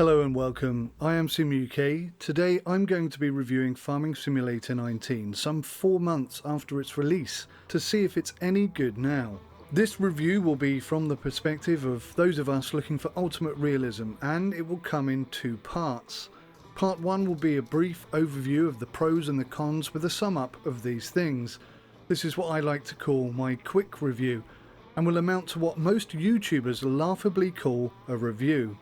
Hello and welcome, I am SimUK. Today I'm going to be reviewing Farming Simulator 19 some 4 months after its release to see if it's any good now. This review will be from the perspective of those of us looking for ultimate realism, and it will come in 2 parts. Part 1 will be a brief overview of the pros and the cons with a sum up of these things. This is what I like to call my quick review, and will amount to what most YouTubers laughably call a review.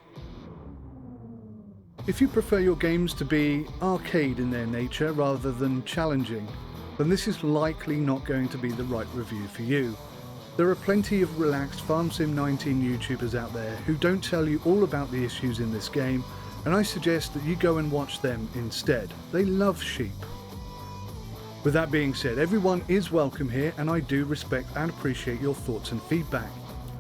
If you prefer your games to be arcade in their nature rather than challenging, then this is likely not going to be the right review for you. There are plenty of relaxed Farm Sim 19 YouTubers out there who don't tell you all about the issues in this game, and I suggest that you go and watch them instead. They love sheep. With that being said, everyone is welcome here, and I do respect and appreciate your thoughts and feedback.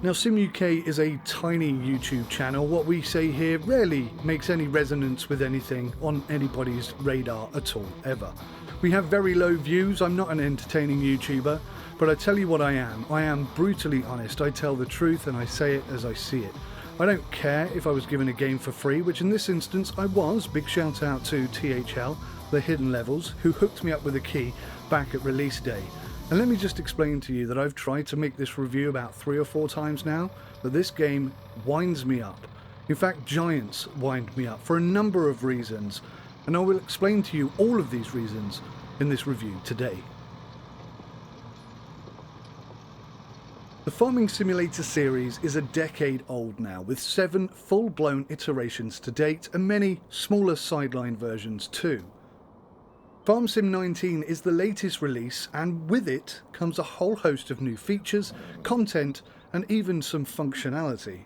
Now, SimUK is a tiny YouTube channel. What we say here rarely makes any resonance with anything on anybody's radar at all, ever. We have very low views. I'm not an entertaining YouTuber, but I tell you what I am. I am brutally honest. I tell the truth and I say it as I see it. I don't care if I was given a game for free, which in this instance I was. Big shout out to THL, the Hidden Levels, who hooked me up with a key back at release day. And let me just explain to you that I've tried to make this review about 3 or 4 times now, that this game winds me up. In fact, giants wind me up for a number of reasons, and I will explain to you all of these reasons in this review today. The Farming Simulator series is a decade old now, with 7 full-blown iterations to date and many smaller sideline versions too. Farm Sim 19 is the latest release, and with it comes a whole host of new features, content, and even some functionality.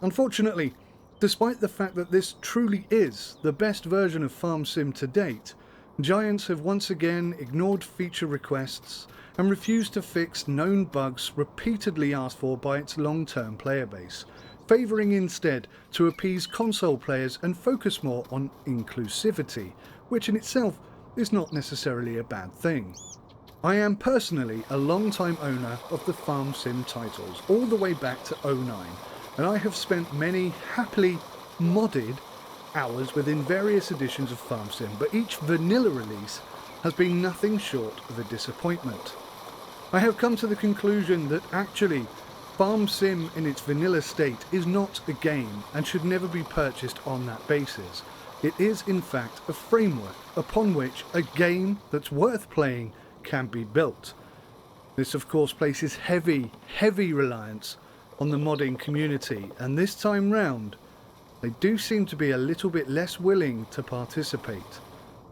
Unfortunately, despite the fact that this truly is the best version of Farm Sim to date, giants have once again ignored feature requests and refused to fix known bugs repeatedly asked for by its long-term player base, favouring instead to appease console players and focus more on inclusivity, which in itself is not necessarily a bad thing. I am personally a long-time owner of the Farm Sim titles, all the way back to 09, and I have spent many happily modded hours within various editions of Farm Sim, but each vanilla release has been nothing short of a disappointment. I have come to the conclusion that actually Farm Sim in its vanilla state is not a game and should never be purchased on that basis. It is in fact a framework upon which a game that's worth playing can be built. This of course places heavy reliance on the modding community, and this time round they do seem to be a little bit less willing to participate.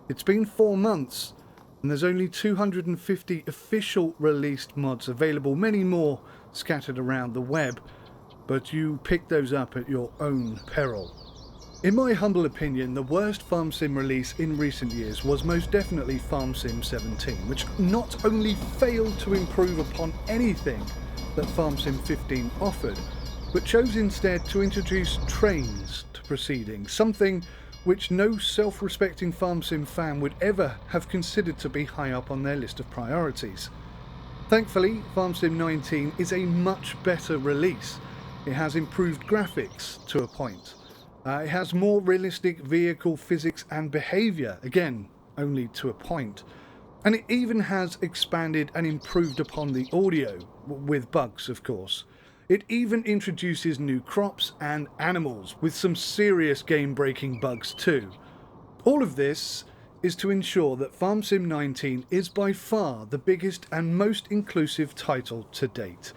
It's been 4 months and there's only 250 official released mods available, many more scattered around the web, but you pick those up at your own peril. In my humble opinion, the worst Farm Sim release in recent years was most definitely Farm Sim 17, which not only failed to improve upon anything that Farm Sim 15 offered, but chose instead to introduce trains to proceedings, something which no self-respecting Farm Sim fan would ever have considered to be high up on their list of priorities. Thankfully, Farm Sim 19 is a much better release. It has improved graphics to a point. It has more realistic vehicle physics and behaviour, again, only to a point. And it even has expanded and improved upon the audio, with bugs of course. It even introduces new crops and animals, with some serious game-breaking bugs too. All of this is to ensure that Farm Sim 19 is by far the biggest and most inclusive title to date.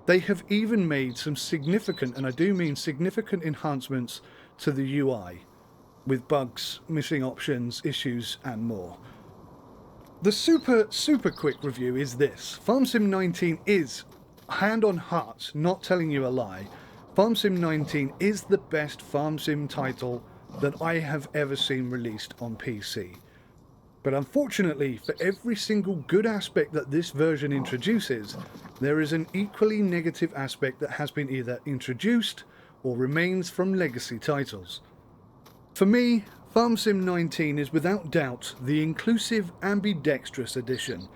They have even made some significant, and I do mean significant, enhancements to the UI, with bugs, missing options, issues and more. The super quick review is this. Farm Sim 19 is, hand on heart, not telling you a lie, Farm Sim 19 is the best Farm Sim title that I have ever seen released on PC. But unfortunately, for every single good aspect that this version introduces, there is an equally negative aspect that has been either introduced or remains from legacy titles. For me, Farm Sim 19 is without doubt the inclusive ambidextrous edition.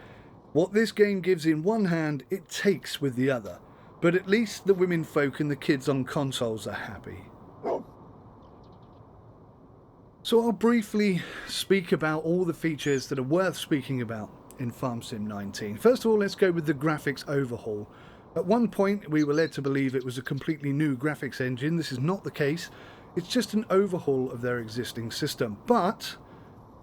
What this game gives in one hand, it takes with the other, but at least the women folk and the kids on consoles are happy. So I'll briefly speak about all the features that are worth speaking about in Farm Sim 19. First of all, let's go with the graphics overhaul. At one point, we were led to believe it was a completely new graphics engine. This is not the case. It's just an overhaul of their existing system, but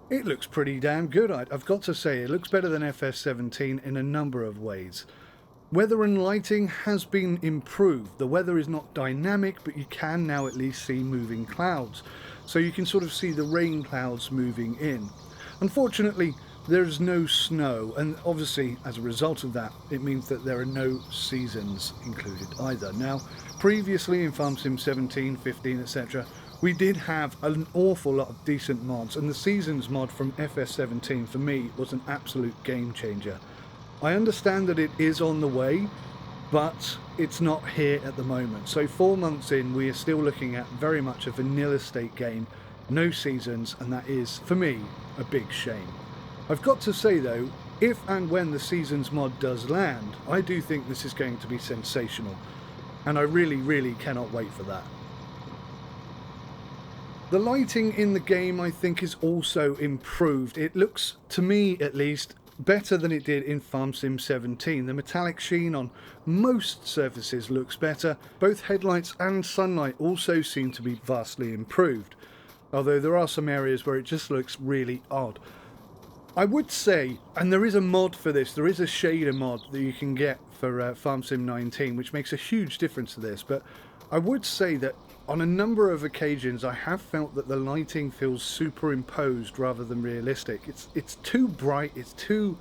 it looks pretty damn good. I've got to say, it looks better than FS17 in a number of ways. Weather and lighting has been improved. The weather is not dynamic, but you can now at least see moving clouds. So you can sort of see the rain clouds moving in. Unfortunately, there's no snow, and obviously as a result of that, it means that there are no seasons included either. Now, previously in Farm Sim 17, 15, etc., we did have an awful lot of decent mods, and the seasons mod from FS17 for me was an absolute game changer. I understand that it is on the way, but it's not here at the moment. So 4 months in, we are still looking at very much a vanilla state game, no seasons, and that is, for me, a big shame. I've got to say though, if and when the seasons mod does land, I do think this is going to be sensational, and I really cannot wait for that. The lighting in the game, I think, is also improved. It looks, to me at least, better than it did in Farm Sim 17. The metallic sheen on most surfaces looks better. Both headlights and sunlight also seem to be vastly improved, although there are some areas where it just looks really odd. I would say, and there is a mod for this, there is a shader mod that you can get for Farm Sim 19, which makes a huge difference to this, but I would say that on a number of occasions I have felt that the lighting feels superimposed rather than realistic. It's too bright, it's too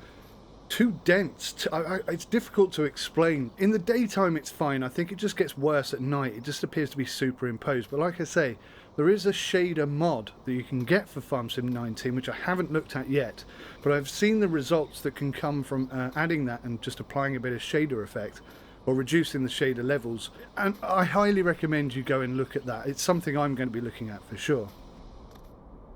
dense. It's difficult to explain. In the daytime it's fine, I think it just gets worse at night. It just appears to be superimposed. But like I say, there is a shader mod that you can get for Farm Sim 19, which I haven't looked at yet, but I've seen the results that can come from adding that and just applying a bit of shader effect, or reducing the shader levels, and I highly recommend you go and look at that. It's something I'm going to be looking at for sure.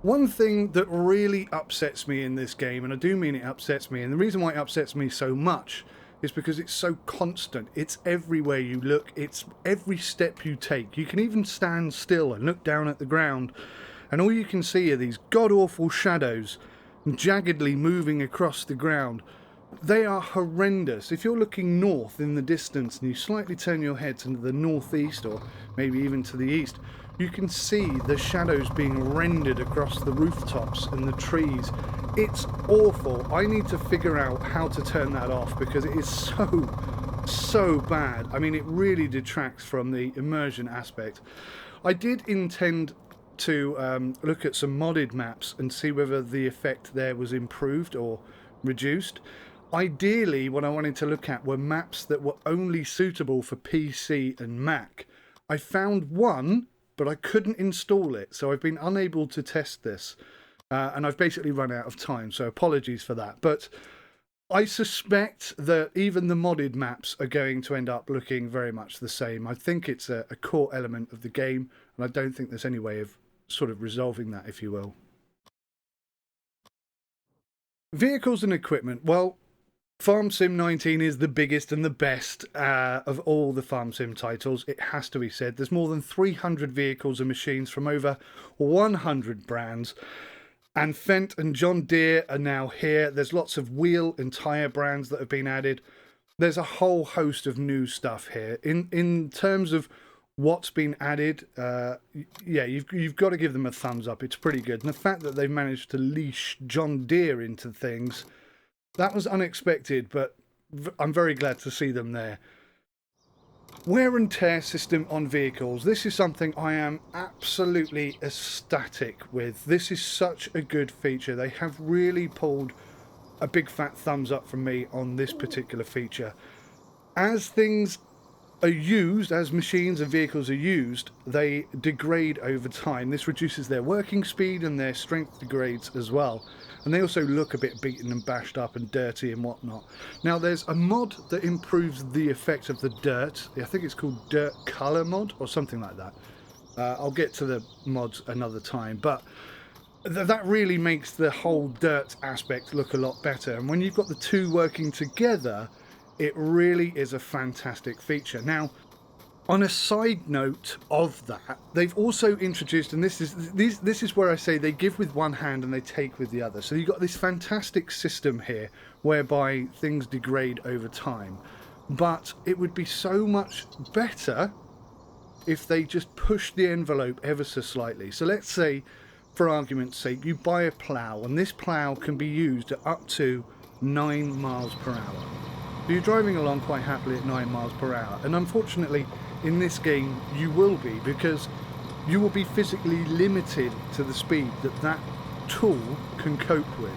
One thing that really upsets me in this game, and I do mean it upsets me, and the reason why it upsets me so much is because it's so constant. It's everywhere you look, it's every step you take. You can even stand still and look down at the ground, and all you can see are these god-awful shadows jaggedly moving across the ground. They are horrendous. If you're looking north in the distance and you slightly turn your head to the northeast, or maybe even to the east, you can see the shadows being rendered across the rooftops and the trees. It's awful. I need to figure out how to turn that off because it is so bad. I mean, it really detracts from the immersion aspect. I did intend to look at some modded maps and see whether the effect there was improved or reduced. Ideally, what I wanted to look at were maps that were only suitable for PC and Mac. I found one, but I couldn't install it, so I've been unable to test this. And I've basically run out of time, so apologies for that. But I suspect that even the modded maps are going to end up looking very much the same. I think it's a core element of the game, and I don't think there's any way of sort of resolving that, if you will. Vehicles and equipment. Well, Farm Sim 19 is the biggest and the best of all the Farm Sim titles. It has to be said. There's more than 300 vehicles and machines from over 100 brands. And Fendt and John Deere are now here. There's lots of wheel and tyre brands that have been added. There's a whole host of new stuff here. In terms of what's been added, yeah, you've got to give them a thumbs up. It's pretty good. And the fact that they've managed to leash John Deere into things, that was unexpected, but I'm very glad to see them there. Wear and tear system on vehicles. This is something I am absolutely ecstatic with. This is such a good feature. They have really pulled a big fat thumbs up from me on this particular feature. As things are used, as machines and vehicles are used, they degrade over time. This reduces their working speed and their strength degrades as well. And they also look a bit beaten and bashed up and dirty and whatnot. Now there's a mod that improves the effect of the dirt. I think it's called Dirt Color mod or something like that. I'll get to the mods another time, but that really makes the whole dirt aspect look a lot better. And when you've got the two working together, it really is a fantastic feature. Now, On a side note of that, they've also introduced, and this is where I say they give with one hand and they take with the other. So you've got this fantastic system here whereby things degrade over time. But it would be so much better if they just push the envelope ever so slightly. So let's say, for argument's sake, you buy a plough, and this plough can be used at up to 9 miles per hour. So you're driving along quite happily at 9 miles per hour, and unfortunately in this game you will be, because you will be physically limited to the speed that that tool can cope with.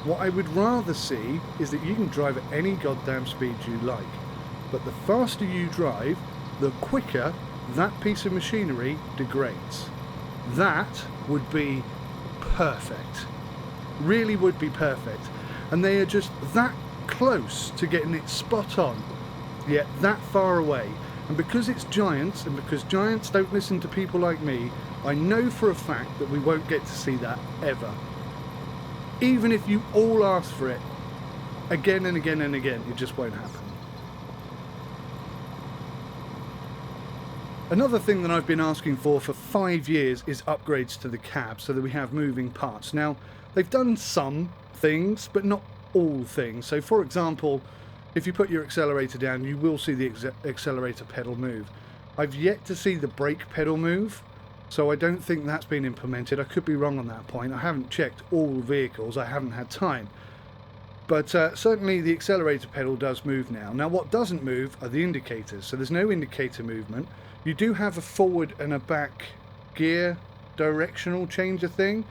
What I would rather see is that you can drive at any goddamn speed you like, but the faster you drive, the quicker that piece of machinery degrades. That would be perfect. Really would be perfect. And they are just that close to getting it spot on, yet that far away. And because it's giants, and because giants don't listen to people like me, I know for a fact that we won't get to see that ever. Even if you all ask for it, again and again and again, it just won't happen. Another thing that I've been asking for 5 years is upgrades to the cab so that we have moving parts. Now, they've done some things, but not all things. So, for example, if you put your accelerator down, you will see the accelerator pedal move. I've yet to see the brake pedal move, so I don't think that's been implemented. I could be wrong on that point. I haven't checked all vehicles. I haven't had time. But certainly the accelerator pedal does move now. Now, what doesn't move are the indicators. So there's no indicator movement. You do have a forward and a back gear directional changer thing.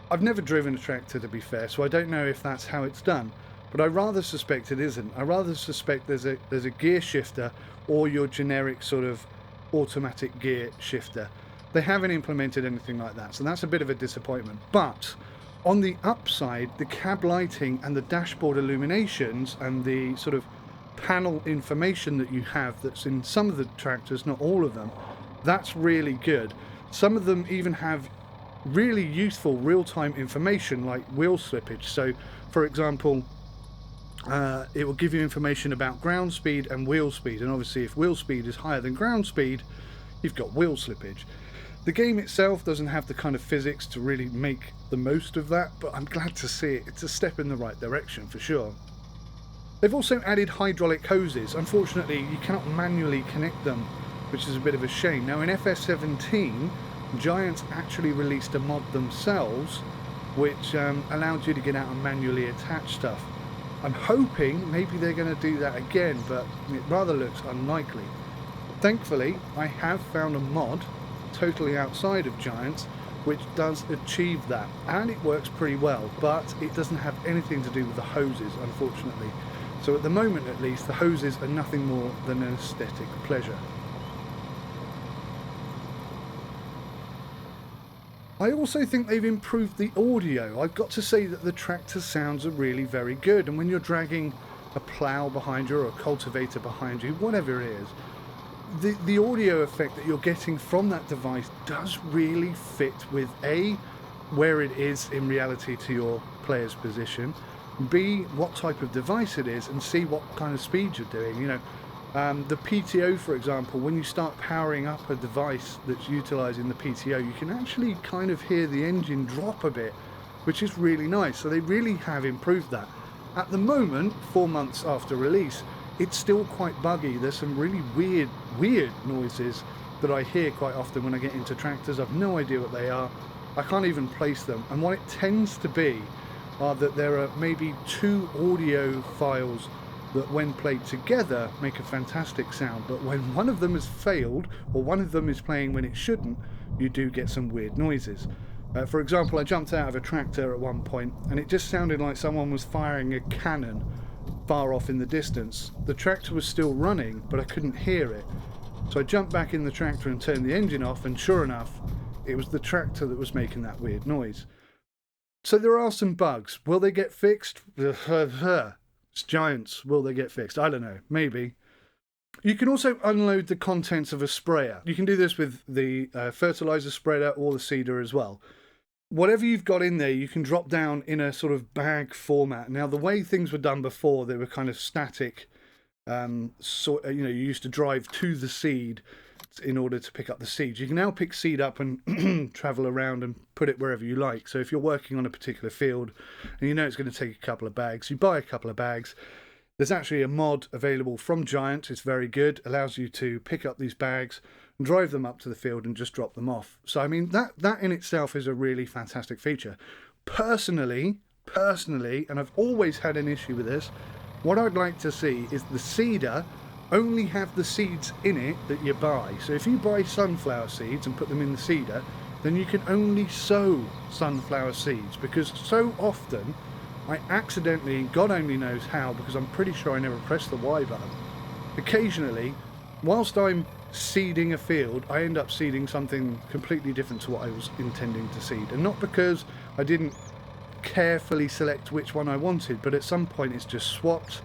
I've never driven a tractor, to be fair, so I don't know if that's how it's done. But I rather suspect it isn't. I rather suspect there's a gear shifter or your generic sort of automatic gear shifter. They haven't implemented anything like that, so that's a bit of a disappointment. But on the upside, the cab lighting and the dashboard illuminations and the sort of panel information that you have that's in some of the tractors, not all of them, that's really good. Some of them even have really useful real-time information like wheel slippage. So for example, it will give you information about ground speed and wheel speed, and obviously if wheel speed is higher than ground speed, you've got wheel slippage. The game itself doesn't have the kind of physics to really make the most of that, but I'm glad to see it. It's a step in the right direction for sure. They've also added hydraulic hoses. Unfortunately, you cannot manually connect them, which is a bit of a shame. Now in FS19, Giants actually released a mod themselves, which allowed you to get out and manually attach stuff. I'm hoping maybe they're going to do that again, but it rather looks unlikely. Thankfully, I have found a mod totally outside of Giants which does achieve that, and it works pretty well, but it doesn't have anything to do with the hoses, unfortunately. So at the moment at least, the hoses are nothing more than an aesthetic pleasure. I also think they've improved the audio. I've got to say that the tractor sounds are really very good, and when you're dragging a plough behind you or a cultivator behind you, whatever it is, the audio effect that you're getting from that device does really fit with A, where it is in reality to your player's position, B, what type of device it is, and C, what kind of speed you're doing. You know, the PTO, for example, when you start powering up a device that's utilizing the PTO, you can actually kind of hear the engine drop a bit, which is really nice. So they really have improved that. At the moment, 4 months after release, it's still quite buggy. There's some really weird noises that I hear quite often when I get into tractors. I've no idea what they are. I can't even place them. And what it tends to be are that there are maybe 2 audio files that when played together make a fantastic sound, but when one of them has failed or one of them is playing when it shouldn't, you do get some weird noises. For example, I jumped out of a tractor at one point and it just sounded like someone was firing a cannon far off in the distance. The tractor was still running, but I couldn't hear it. So I jumped back in the tractor and turned the engine off, and sure enough, it was the tractor that was making that weird noise. So there are some bugs. Will they get fixed? It's Giants. Will they get fixed? I don't know. Maybe. You can also unload the contents of a sprayer. You can do this with the fertilizer spreader or the seeder as well. Whatever you've got in there, you can drop down in a sort of bag format. Now, the way things were done before, they were kind of static You know, you used to drive to the seed in order to pick up the seeds. You can now pick seed up and travel around and put it wherever you like. So if you're working on a particular field and you know it's going to take a couple of bags, you buy a couple of bags. There's actually a mod available from Giant. It's very good. Allows you to pick up these bags and drive them up to the field and just drop them off. So I mean, that in itself is a really fantastic feature. Personally, and I've always had an issue with this, what I'd like to see is the seeder only have the seeds in it that you buy. So if you buy sunflower seeds and put them in the seeder, then you can only sow sunflower seeds, because so often I accidentally, God only knows how, because I'm pretty sure I never pressed the Y button, occasionally, whilst I'm seeding a field, I end up seeding something completely different to what I was intending to seed. And not because I didn't carefully select which one I wanted, but at some point it's just swapped.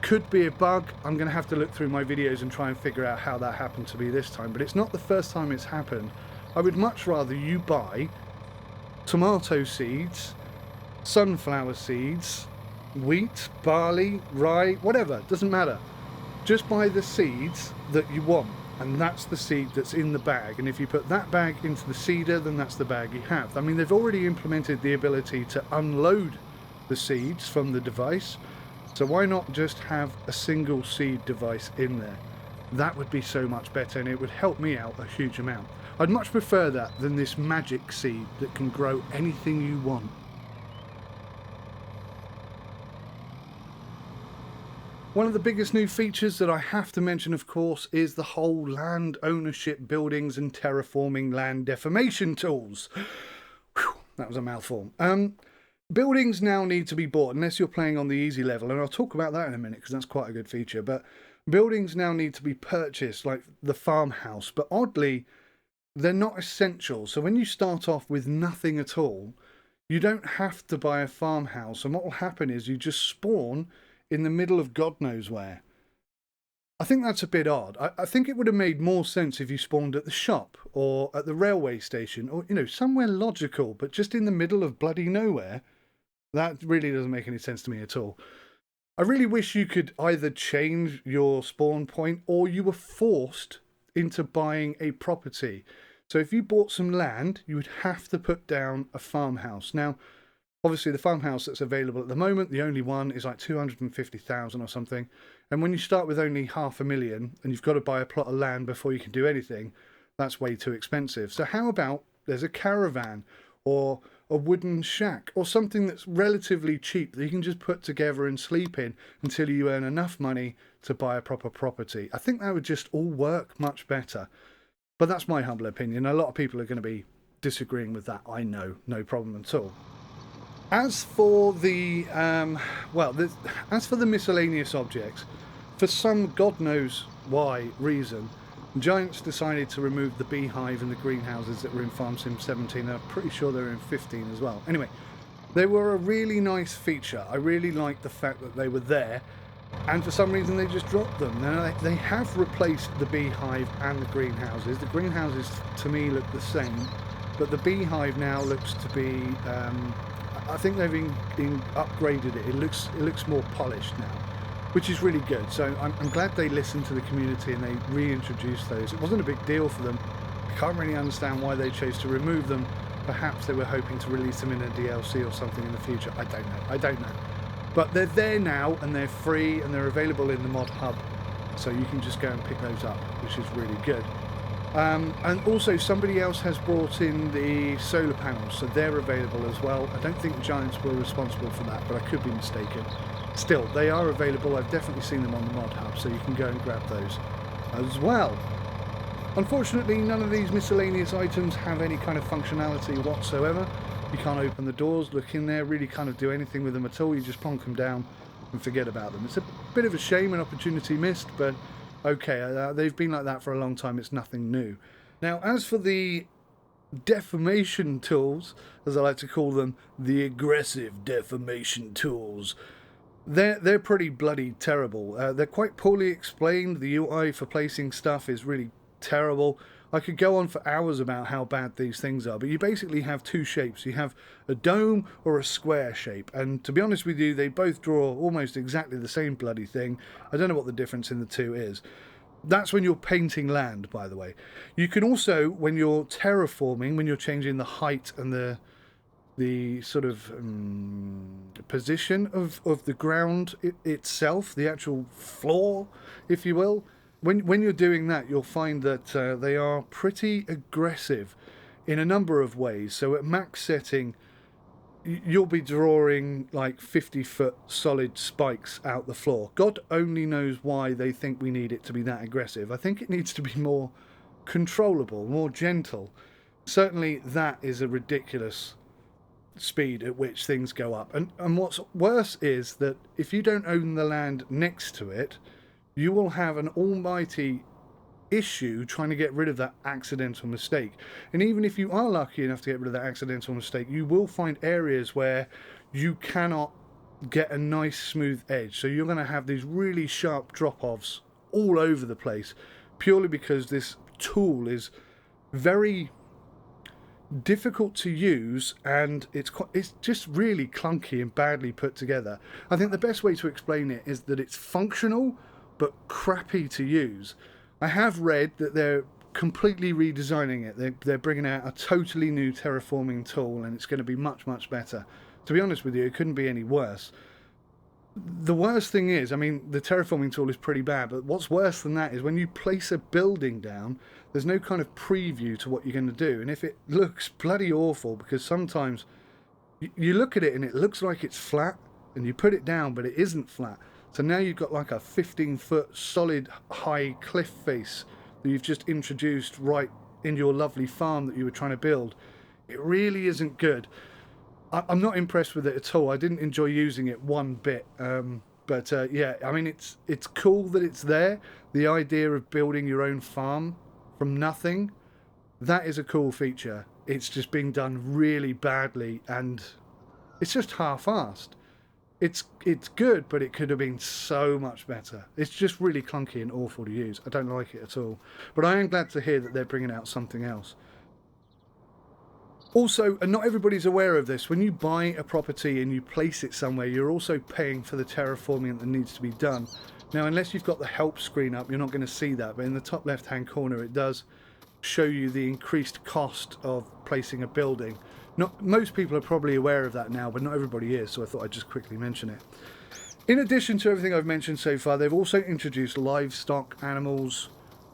Could be a bug. I'm going to have to look through my videos and try and figure out how that happened to be this time, but it's not the first time it's happened. I would much rather you buy tomato seeds, sunflower seeds, wheat, barley, rye, whatever, doesn't matter. Just buy the seeds that you want, and that's the seed that's in the bag. And if you put that bag into the seeder, then that's the bag you have. I mean, they've already implemented the ability to unload the seeds from the device, so why not just have a single seed device in there? That would be so much better, and it would help me out a huge amount. I'd much prefer that than this magic seed that can grow anything you want. One of the biggest new features that I have to mention, of course, is the whole land ownership, buildings and terraforming land defamation tools. Whew, that was a mouthful. Buildings now need to be bought, unless you're playing on the easy level, and I'll talk about that in a minute because that's quite a good feature, but buildings now need to be purchased, like the farmhouse, but oddly, they're not essential. So when you start off with nothing at all, you don't have to buy a farmhouse, and what will happen is you just spawn in the middle of God knows where. I think that's a bit odd. I think it would have made more sense if you spawned at the shop or at the railway station, or, you know, somewhere logical, but just in the middle of bloody nowhere. That really doesn't make any sense to me at all. I really wish you could either change your spawn point or you were forced into buying a property. So if you bought some land, you would have to put down a farmhouse. Now, obviously the farmhouse that's available at the moment, the only one, is like 250,000 or something. And when you start with only 500,000 and you've got to buy a plot of land before you can do anything, that's way too expensive. So how about there's a caravan or a wooden shack or something that's relatively cheap that you can just put together and sleep in until you earn enough money to buy a proper property. I think that would just all work much better. But that's my humble opinion. A lot of people are going to be disagreeing with that. I know, no problem at all. As for the as for the miscellaneous objects, for some God knows why reason, Giants decided to remove the beehive and the greenhouses that were in Farm Sim 17. I'm pretty sure they're in 15 as well. Anyway, they were a really nice feature. I really liked the fact that they were there, and for some reason they just dropped them. Now they have replaced the beehive and the greenhouses. The greenhouses to me look the same, but the beehive now looks to be I think they've upgraded it. It looks more polished now, which is really good. So I'm glad they listened to the community and they reintroduced those. It wasn't a big deal for them. I can't really understand why they chose to remove them. Perhaps they were hoping to release them in a DLC or something in the future. I don't know. But they're there now and they're free and they're available in the mod hub. So you can just go and pick those up, which is really good. And also somebody else has brought in the solar panels, so they're available as well. I don't think Giants were responsible for that, but I could be mistaken. Still, they are available. I've definitely seen them on the mod hub, so you can go and grab those as well. Unfortunately, none of these miscellaneous items have any kind of functionality whatsoever. You can't open the doors, look in there, really kind of do anything with them at all. You just plonk them down and forget about them. It's a bit of a shame, an opportunity missed, but okay, they've been like that for a long time. It's nothing new. Now, as for the defamation tools, as I like to call them, the aggressive defamation tools, they're pretty bloody terrible. They're quite poorly explained. The UI for placing stuff is really terrible. I could go on for hours about how bad these things are, but you basically have two shapes. You have a dome or a square shape, and to be honest with you, they both draw almost exactly the same bloody thing. I don't know what the difference in the two is. That's when you're painting land, by the way. You can also, when you're terraforming, when you're changing the height and the sort of position of the ground itself, the actual floor, if you will. When you're doing that, you'll find that they are pretty aggressive in a number of ways. So at max setting, you'll be drawing like 50-foot solid spikes out the floor. God only knows why they think we need it to be that aggressive. I think it needs to be more controllable, more gentle. Certainly that is a ridiculous speed at which things go up. And what's worse is that if you don't own the land next to it, you will have an almighty issue trying to get rid of that accidental mistake. And even if you are lucky enough to get rid of that accidental mistake, you will find areas where you cannot get a nice smooth edge. So you're going to have these really sharp drop-offs all over the place, purely because this tool is very difficult to use, and it's just really clunky and badly put together. I think the best way to explain it is that it's functional but crappy to use. I have read that they're completely redesigning it. They're bringing out a totally new terraforming tool, and it's going to be much, much better. To be honest with you, it couldn't be any worse. The worst thing is, I mean, the terraforming tool is pretty bad, but what's worse than that is when you place a building down, there's no kind of preview to what you're going to do. And if it looks bloody awful, because sometimes you look at it and it looks like it's flat, and you put it down, but it isn't flat. So now you've got like a 15-foot solid high cliff face that you've just introduced right in your lovely farm that you were trying to build. It really isn't good. I'm not impressed with it at all. I didn't enjoy using it one bit. Yeah, I mean, it's cool that it's there. The idea of building your own farm from nothing, that is a cool feature. It's just being done really badly, and it's just half-assed. It's good, but it could have been so much better. It's just really clunky and awful to use. I don't like it at all. But I am glad to hear that they're bringing out something else. Also, and not everybody's aware of this, when you buy a property and you place it somewhere, you're also paying for the terraforming that needs to be done. Now, unless you've got the help screen up, you're not going to see that, but in the top left-hand corner, it does show you the increased cost of placing a building. Most people are probably aware of that now, but not everybody is, so I thought I'd just quickly mention it. In addition to everything I've mentioned so far, they've also introduced livestock animals,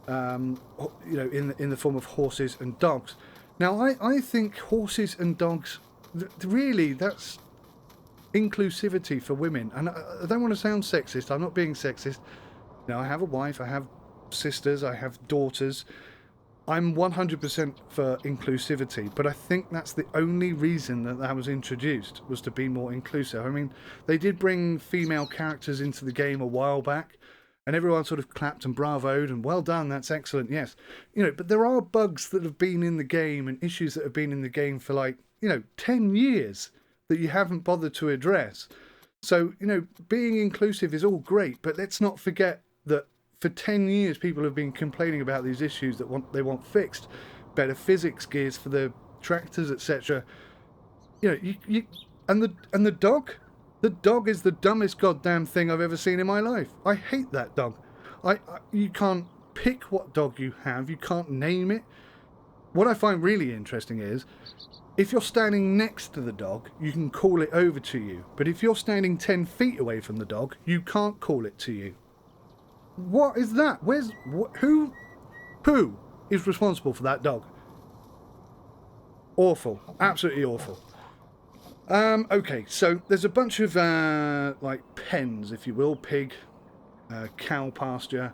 in the form of horses and dogs. Now, I think horses and dogs, really, that's inclusivity for women. And I don't want to sound sexist. I'm not being sexist. Now, I have a wife, I have sisters, I have daughters. I'm 100% for inclusivity, but I think that's the only reason that was introduced, was to be more inclusive. I mean, they did bring female characters into the game a while back, and everyone sort of clapped and bravoed and well done, that's excellent, yes. But there are bugs that have been in the game and issues that have been in the game for 10 years that you haven't bothered to address. So, being inclusive is all great, but let's not forget that for 10 years people have been complaining about these issues that they want fixed. Better physics gears for the tractors, etc. And the dog? The dog is the dumbest goddamn thing I've ever seen in my life. I hate that dog. You can't pick what dog you have. You can't name it. What I find really interesting is, if you're standing next to the dog, you can call it over to you. But if you're standing 10 feet away from the dog, you can't call it to you. What is that? Who is responsible for that dog? Awful. Absolutely awful. Okay, so there's a bunch of pens, if you will, pig, cow pasture,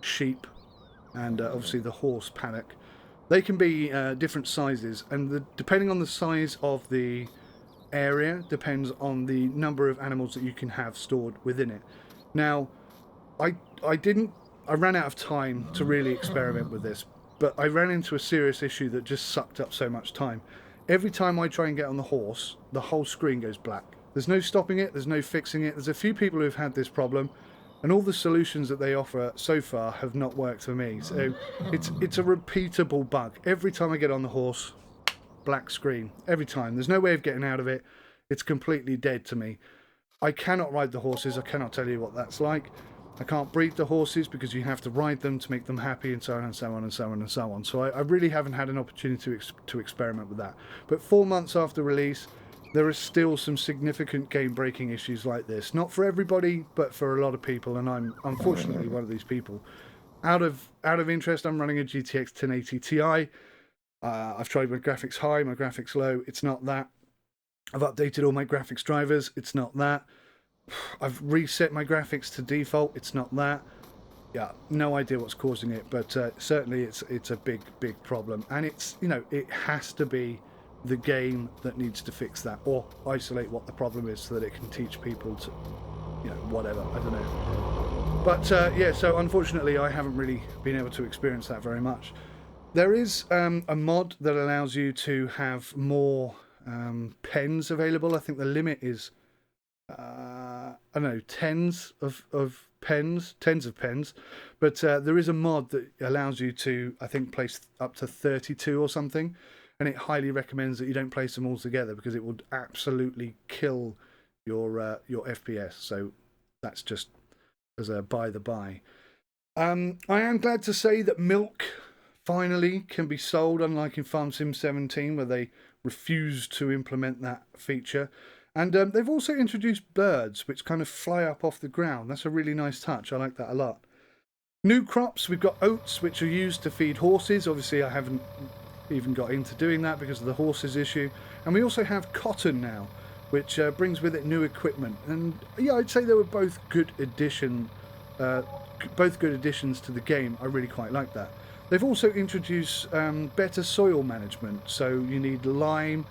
sheep, and obviously the horse paddock. They can be different sizes, and depending on the size of the area depends on the number of animals that you can have stored within it. Now, I ran out of time to really experiment with this, but I ran into a serious issue that just sucked up so much time. Every time I try and get on the horse, the whole screen goes black. There's no stopping it, there's no fixing it. There's a few people who've had this problem. And all the solutions that they offer so far have not worked for me. So it's a repeatable bug. Every time I get on the horse, black screen. Every time. There's no way of getting out of it. It's completely dead to me. I cannot ride the horses. I cannot tell you what that's like. I can't breed the horses because you have to ride them to make them happy, and so on and so on and so on and so on. So I really haven't had an opportunity to experiment with that. But 4 months after release, there are still some significant game-breaking issues like this. Not for everybody, but for a lot of people, and I'm unfortunately one of these people. Out of interest, I'm running a GTX 1080 Ti. I've tried my graphics high, my graphics low. It's not that. I've updated all my graphics drivers. It's not that. I've reset my graphics to default. It's not that. Yeah, no idea what's causing it, but certainly it's a big problem, and it's, you know, it has to be the game that needs to fix that, or isolate what the problem is so that it can teach people to, you know, whatever, I don't know. But yeah, so unfortunately I haven't really been able to experience that very much. There is a mod that allows you to have more pens available. I think the limit is I don't know, tens of pens, but there is a mod that allows you to, I think, place up to 32 or something, and it highly recommends that you don't place them all together because it would absolutely kill your FPS. So that's just as a by the by. I am glad to say that milk finally can be sold, unlike in Farm Sim 17 where they refused to implement that feature. And they've also introduced birds which kind of fly up off the ground. That's a really nice touch. I like that a lot. New crops, we've got oats which are used to feed horses. Obviously I haven't even got into doing that because of the horses issue. And we also have cotton now, which brings with it new equipment. And yeah, I'd say they were both good additions to the game. I really quite like that. They've also introduced better soil management. So you need lime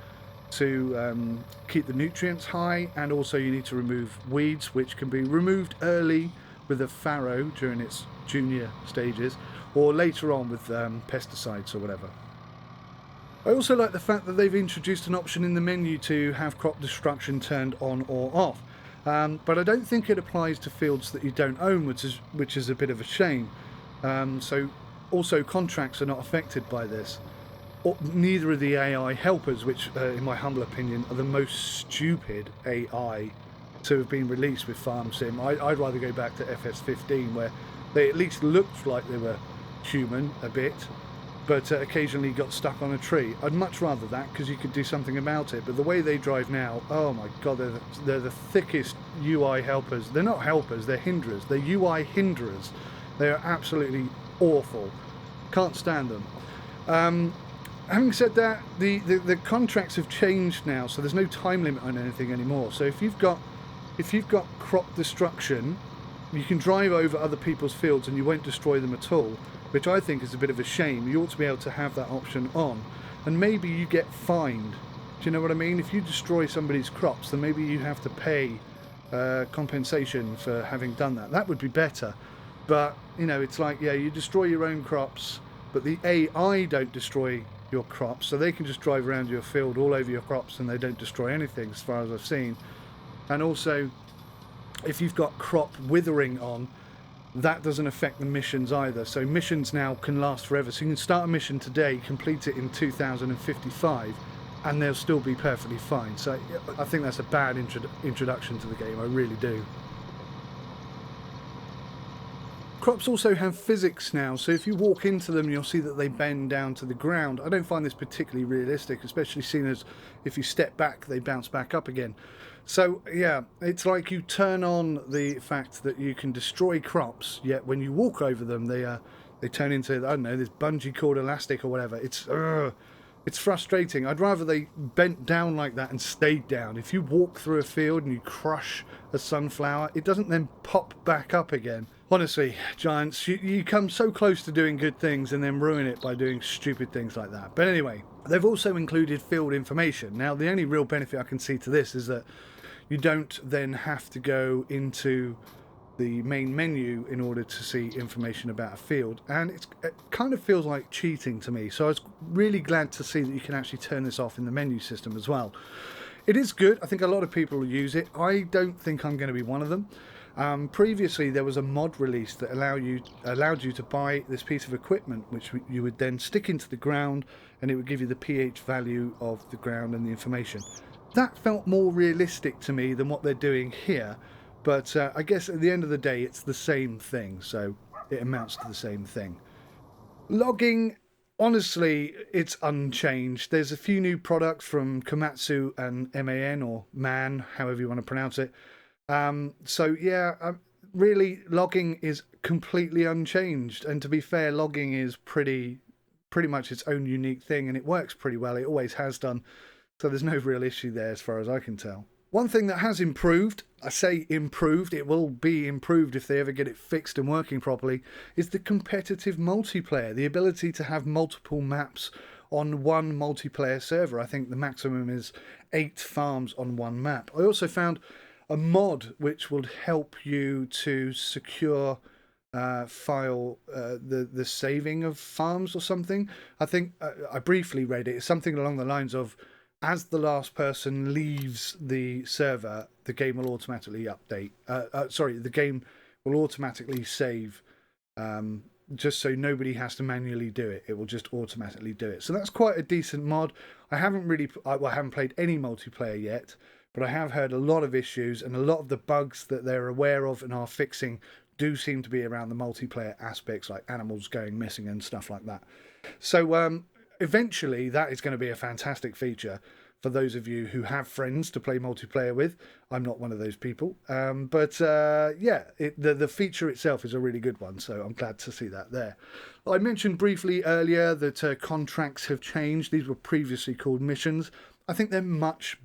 to keep the nutrients high, and also you need to remove weeds, which can be removed early with a farrow during its junior stages, or later on with pesticides or whatever. I also like the fact that they've introduced an option in the menu to have crop destruction turned on or off, but I don't think it applies to fields that you don't own, which is a bit of a shame. So also contracts are not affected by this. Neither are the AI helpers, which in my humble opinion are the most stupid AI to have been released with Farm Sim. I'd rather go back to FS19 where they at least looked like they were human a bit, but occasionally got stuck on a tree. I'd much rather that because you could do something about it. But the way they drive now, oh my god, they're the thickest UI helpers. They're not helpers, they're hinderers. They're UI hinderers. They are absolutely awful. Can't stand them. Having said that, the contracts have changed now, so there's no time limit on anything anymore. So if you've got crop destruction, you can drive over other people's fields and you won't destroy them at all, which I think is a bit of a shame. You ought to be able to have that option on, and maybe you get fined. Do you know what I mean? If you destroy somebody's crops, then maybe you have to pay compensation for having done that. That would be better. But you know, it's like, yeah, you destroy your own crops, but the AI don't destroy your crops, so they can just drive around your field all over your crops and they don't destroy anything as far as I've seen. And also, if you've got crop withering on, that doesn't affect the missions either. So missions now can last forever. So you can start a mission today, complete it in 2055, and they'll still be perfectly fine. So I think that's a bad introduction to the game, I really do. Crops also have physics now, so if you walk into them you'll see that they bend down to the ground. I don't find this particularly realistic, especially seeing as if you step back they bounce back up again. So yeah, it's like you turn on the fact that you can destroy crops, yet when you walk over them they turn into, I don't know, this bungee cord elastic or whatever. It's frustrating. I'd rather they bent down like that and stayed down. If you walk through a field and you crush a sunflower, it doesn't then pop back up again. Honestly, Giants, you come so close to doing good things and then ruin it by doing stupid things like that. But anyway, they've also included field information. Now, the only real benefit I can see to this is that you don't then have to go into the main menu in order to see information about a field, and it kind of feels like cheating to me. So I was really glad to see that you can actually turn this off in the menu system as well. It is good. I think a lot of people will use it. I don't think I'm going to be one of them. Previously, there was a mod release that allowed you to buy this piece of equipment, which you would then stick into the ground, and it would give you the pH value of the ground and the information. That felt more realistic to me than what they're doing here, but I guess at the end of the day, it's the same thing, so it amounts to the same thing. Logging, honestly, it's unchanged. There's a few new products from Komatsu and MAN, or MAN, however you want to pronounce it. So yeah, really, logging is completely unchanged. And to be fair, logging is pretty much its own unique thing, and it works pretty well. It always has done. So there's no real issue there as far as I can tell. One thing that has improved, I say improved, it will be improved if they ever get it fixed and working properly, is the competitive multiplayer. The ability to have multiple maps on one multiplayer server. I think the maximum is 8 farms on one map. I also found a mod which would help you to secure the saving of farms or something. I think I briefly read it. It's something along the lines of, as the last person leaves the server, the game will automatically update. The game will automatically save, just so nobody has to manually do it. It will just automatically do it. So that's quite a decent mod. I haven't played any multiplayer yet, but I have heard a lot of issues, and a lot of the bugs that they're aware of and are fixing do seem to be around the multiplayer aspects, like animals going missing and stuff like that. So eventually that is going to be a fantastic feature for those of you who have friends to play multiplayer with. I'm not one of those people, but the feature itself is a really good one, so I'm glad to see that there. I mentioned briefly earlier that contracts have changed. These were previously called missions. I think they're much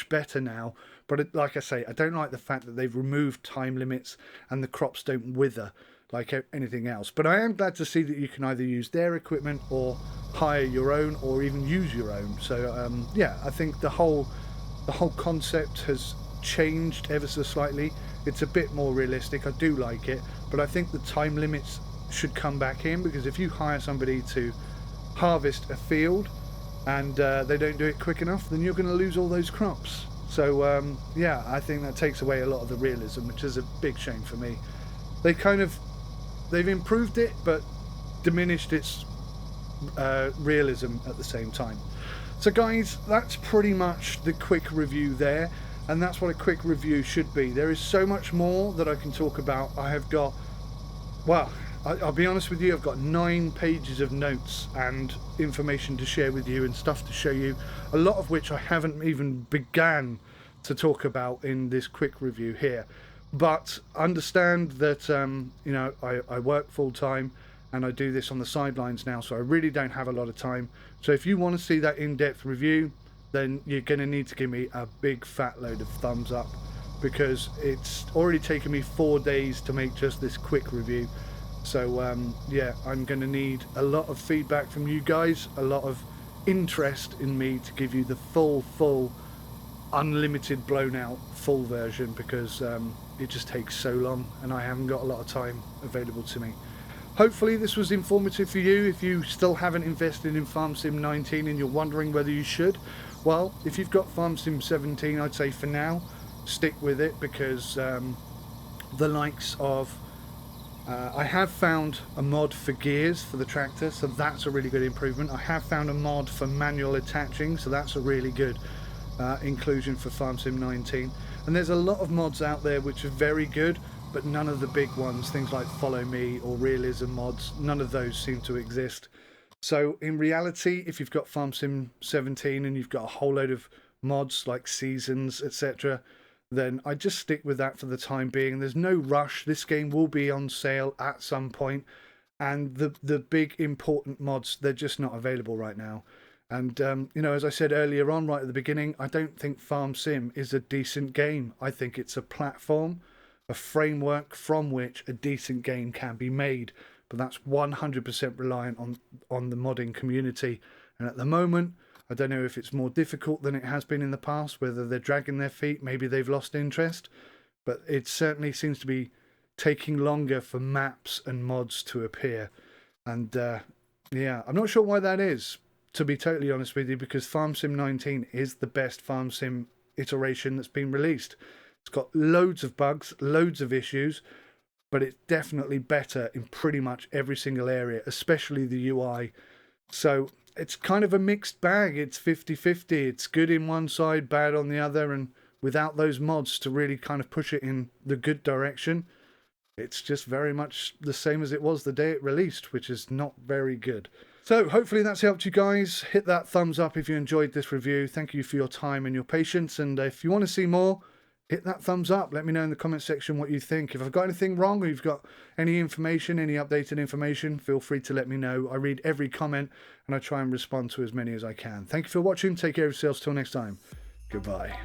better now, but like I say, I don't like the fact that they've removed time limits and the crops don't wither like anything else. But I am glad to see that you can either use their equipment or hire your own, or even use your own. So yeah, I think the whole concept has changed ever so slightly. It's a bit more realistic. I do like it, but I think the time limits should come back in, because if you hire somebody to harvest a field and they don't do it quick enough, then you're going to lose all those crops. So yeah, I think that takes away a lot of the realism, which is a big shame for me. They've improved it, but diminished its realism at the same time. So guys, that's pretty much the quick review there, and that's what a quick review should be. There is so much more that I can talk about. I have got, well, I'll be honest with you, I've got 9 pages of notes and information to share with you and stuff to show you, a lot of which I haven't even began to talk about in this quick review here. But understand that you know, I work full time and I do this on the sidelines now, so I really don't have a lot of time. So if you want to see that in-depth review, then you're going to need to give me a big fat load of thumbs up, because it's already taken me 4 days to make just this quick review. So yeah, I'm going to need a lot of feedback from you guys, a lot of interest in me to give you the full unlimited blown out full version, because it just takes so long and I haven't got a lot of time available to me. Hopefully this was informative for you. If you still haven't invested in FS19 and you're wondering whether you should, well, if you've got FS17, I'd say for now stick with it, because the likes of I have found a mod for gears for the tractor, so that's a really good improvement. I have found a mod for manual attaching, so that's a really good inclusion for FS19. And there's a lot of mods out there which are very good, but none of the big ones, things like Follow Me or Realism mods, none of those seem to exist. So in reality, if you've got FS17 and you've got a whole load of mods like Seasons, etc., then I just stick with that for the time being. There's no rush. This game will be on sale at some point, and the big important mods, they're just not available right now. And you know, as I said earlier on, right at the beginning, I don't think Farm Sim is a decent game. I think it's a platform, a framework from which a decent game can be made, but that's 100% reliant on the modding community. And at the moment, I don't know if it's more difficult than it has been in the past, whether they're dragging their feet, maybe they've lost interest, but it certainly seems to be taking longer for maps and mods to appear. And yeah, I'm not sure why that is, to be totally honest with you, because Farm Sim 19 is the best Farm Sim iteration that's been released. It's got loads of bugs, loads of issues, but it's definitely better in pretty much every single area, especially the UI. So it's kind of a mixed bag. It's 50-50. It's good in one side, bad on the other, and without those mods to really kind of push it in the good direction, it's just very much the same as it was the day it released, which is not very good. So hopefully that's helped you guys. Hit that thumbs up if you enjoyed this review. Thank you for your time and your patience. And if you want to see more, hit that thumbs up. Let me know in the comment section what you think. If I've got anything wrong or you've got any information, any updated information, feel free to let me know. I read every comment and I try and respond to as many as I can. Thank you for watching. Take care of yourselves. Till next time. Goodbye.